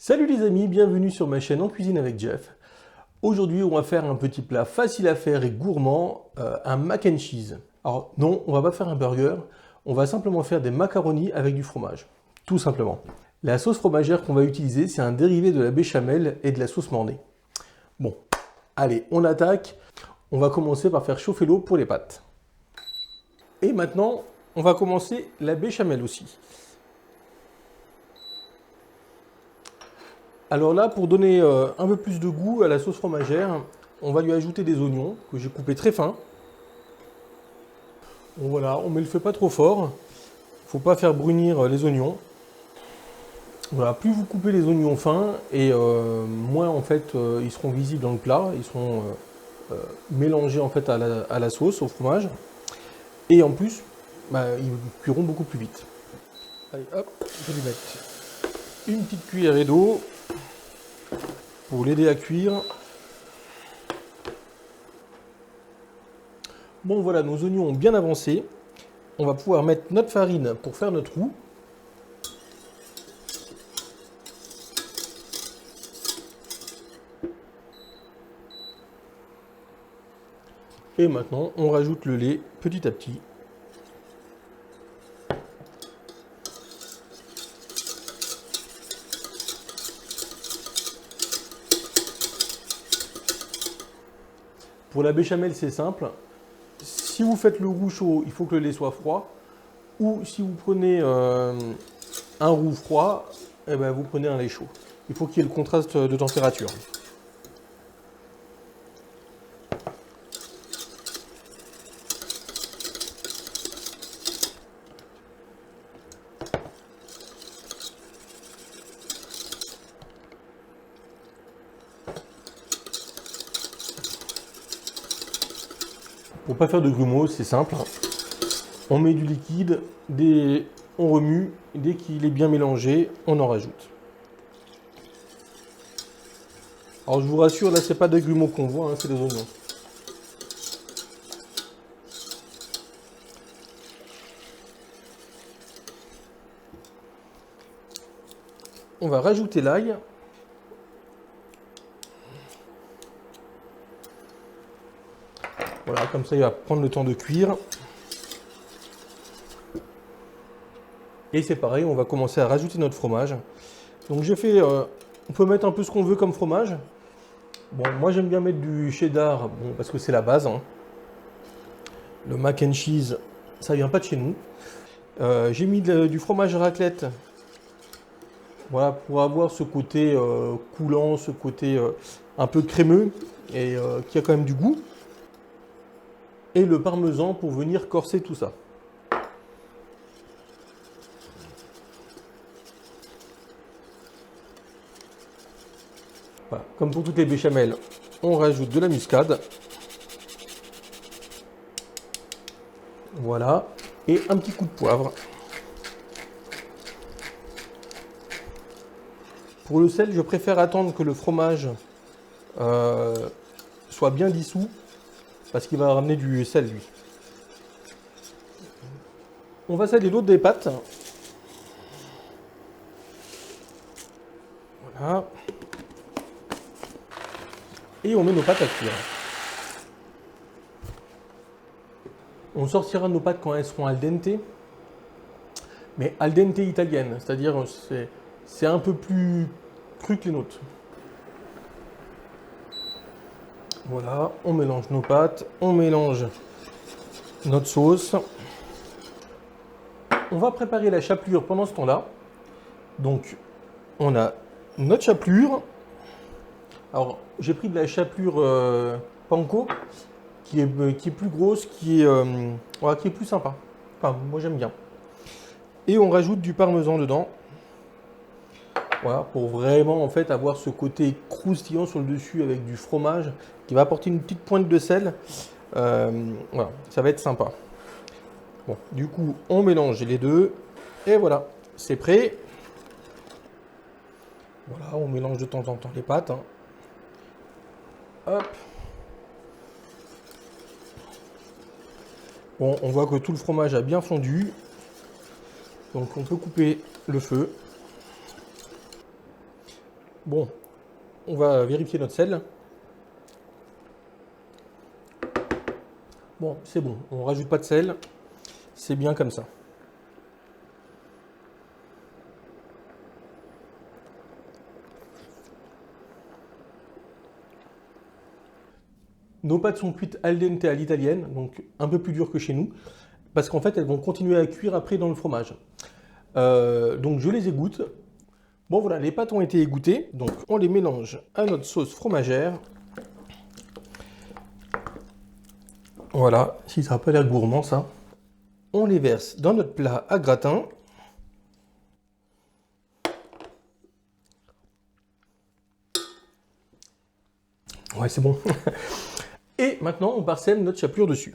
Salut les amis, bienvenue sur ma chaîne En Cuisine avec Jeff. Aujourd'hui, on va faire un petit plat facile à faire et gourmand, un mac and cheese. Alors non, on va pas faire un burger, on va simplement faire des macaronis avec du fromage, tout simplement. La sauce fromagère qu'on va utiliser, c'est un dérivé de la béchamel et de la sauce mornay. Bon, allez, on attaque. On va commencer par faire chauffer l'eau pour les pâtes. Et maintenant, on va commencer la béchamel aussi. Alors là, pour donner un peu plus de goût à la sauce fromagère, on va lui ajouter des oignons que j'ai coupés très fins. Bon, voilà, on ne le fait pas trop fort. Il ne faut pas faire brunir les oignons. Voilà, plus vous coupez les oignons fins et moins en fait ils seront visibles dans le plat, ils seront mélangés en fait à la sauce, au fromage. Et en plus, ils cuiront beaucoup plus vite. Allez, hop, je vais lui mettre une petite cuillerée d'eau pour l'aider à cuire. Bon voilà, nos oignons ont bien avancé. On va pouvoir mettre notre farine pour faire notre roux. Et maintenant, on rajoute le lait petit à petit. Pour la béchamel, c'est simple. Si vous faites le roux chaud, il faut que le lait soit froid. Ou si vous prenez un roux froid, eh ben, vous prenez un lait chaud. Il faut qu'il y ait le contraste de température. Pour ne pas faire de grumeaux, c'est simple. On met du liquide, on remue, dès qu'il est bien mélangé, on en rajoute. Alors je vous rassure, là c'est pas des grumeaux qu'on voit, hein, c'est des oignons. On va rajouter l'ail. Voilà, comme ça il va prendre le temps de cuire. Et c'est pareil, on va commencer à rajouter notre fromage. Donc j'ai fait, on peut mettre un peu ce qu'on veut comme fromage. Bon, moi j'aime bien mettre du cheddar, bon, parce que c'est la base. Hein. Le mac and cheese, ça vient pas de chez nous. J'ai mis du fromage raclette. Voilà, pour avoir ce côté coulant, ce côté un peu crémeux et qui a quand même du goût. Et le parmesan pour venir corser tout ça. Voilà. Comme pour toutes les béchamels, on rajoute de la muscade. Voilà. Et un petit coup de poivre. Pour le sel, je préfère attendre que le fromage soit bien dissous, parce qu'il va ramener du sel, lui. On va saler l'eau des pâtes. Voilà. Et on met nos pâtes à cuire. On sortira nos pâtes quand elles seront al dente, mais al dente italienne, c'est-à-dire c'est un peu plus cru que les nôtres. Voilà, on mélange nos pâtes, on mélange notre sauce. On va préparer la chapelure pendant ce temps-là. Donc, on a notre chapelure. Alors, j'ai pris de la chapelure panko qui est plus grosse, voilà, qui est plus sympa. Enfin, moi j'aime bien. Et on rajoute du parmesan dedans. Voilà, pour vraiment en fait avoir ce côté croustillant sur le dessus avec du fromage qui va apporter une petite pointe de sel. Voilà, ça va être sympa. Bon, du coup, on mélange les deux et voilà, c'est prêt. Voilà, on mélange de temps en temps les pâtes. Hein. Hop. Bon, on voit que tout le fromage a bien fondu. Donc on peut couper le feu. Bon, on va vérifier notre sel. Bon, c'est bon, on rajoute pas de sel, c'est bien comme ça. Nos pâtes sont cuites al dente à l'italienne, donc un peu plus dures que chez nous, parce qu'en fait elles vont continuer à cuire après dans le fromage. Donc je les égoutte. Bon voilà, les pâtes ont été égouttées, donc on les mélange à notre sauce fromagère. Voilà, si ça n'a pas l'air gourmand ça. On les verse dans notre plat à gratin. Ouais, c'est bon. Et maintenant, on parsème notre chapelure dessus.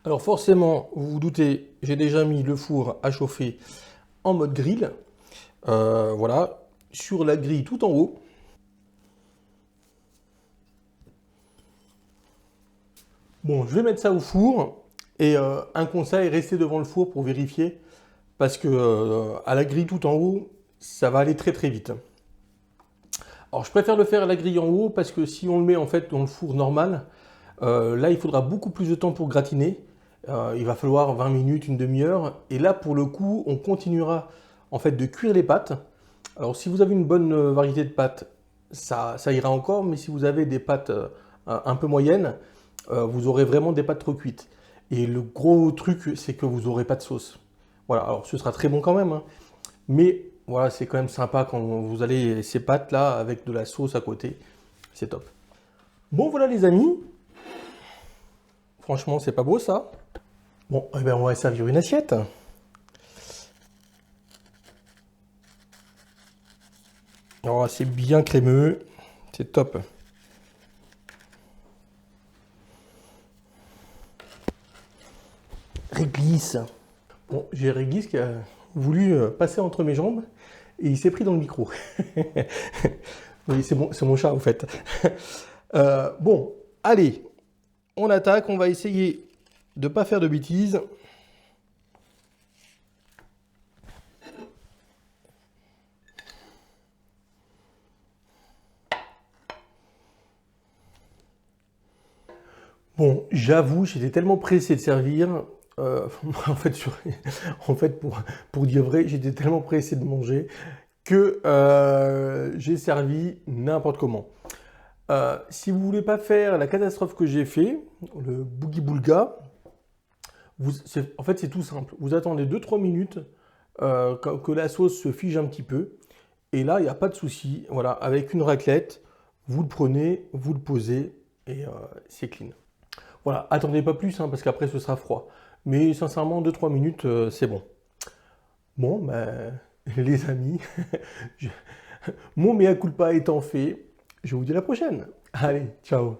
Alors forcément, vous vous doutez, j'ai déjà mis le four à chauffer en mode grill. Voilà, sur la grille tout en haut. Bon, je vais mettre ça au four. Et un conseil, restez devant le four pour vérifier. Parce que à la grille tout en haut, ça va aller très très vite. Alors je préfère le faire à la grille en haut parce que si on le met en fait dans le four normal, là il faudra beaucoup plus de temps pour gratiner. Il va falloir 20 minutes, une demi-heure. Et là pour le coup, on continuera en fait de cuire les pâtes. Alors si vous avez une bonne variété de pâtes, ça ira encore. Mais si vous avez des pâtes un peu moyennes, vous aurez vraiment des pâtes trop cuites. Et le gros truc, c'est que vous n'aurez pas de sauce. Voilà, alors ce sera très bon quand même, hein. Mais voilà, c'est quand même sympa quand vous allez ces pâtes là avec de la sauce à côté. C'est top. Bon voilà les amis. Franchement, c'est pas beau ça. Bon, eh ben, on va servir une assiette. Oh, c'est bien crémeux. C'est top. Réglisse. Bon, j'ai Réglisse qui a voulu passer entre mes jambes et il s'est pris dans le micro. Oui, c'est bon, c'est mon chat en fait. Bon, allez, on attaque, on va essayer de ne pas faire de bêtises. Bon, j'avoue, j'étais tellement pressé de servir. En fait, pour dire vrai, j'étais tellement pressé de manger que j'ai servi n'importe comment. Si vous voulez pas faire la catastrophe que j'ai fait, le boogie boulga, en fait c'est tout simple. Vous attendez 2-3 minutes que la sauce se fige un petit peu. Et là, il n'y a pas de souci. Voilà, avec une raclette, vous le prenez, vous le posez et c'est clean. Voilà, attendez pas plus hein, parce qu'après ce sera froid. Mais sincèrement, 2-3 minutes, c'est bon. Bon, ben, les amis, je- mon mea culpa étant fait, je vous dis à la prochaine. Allez, ciao.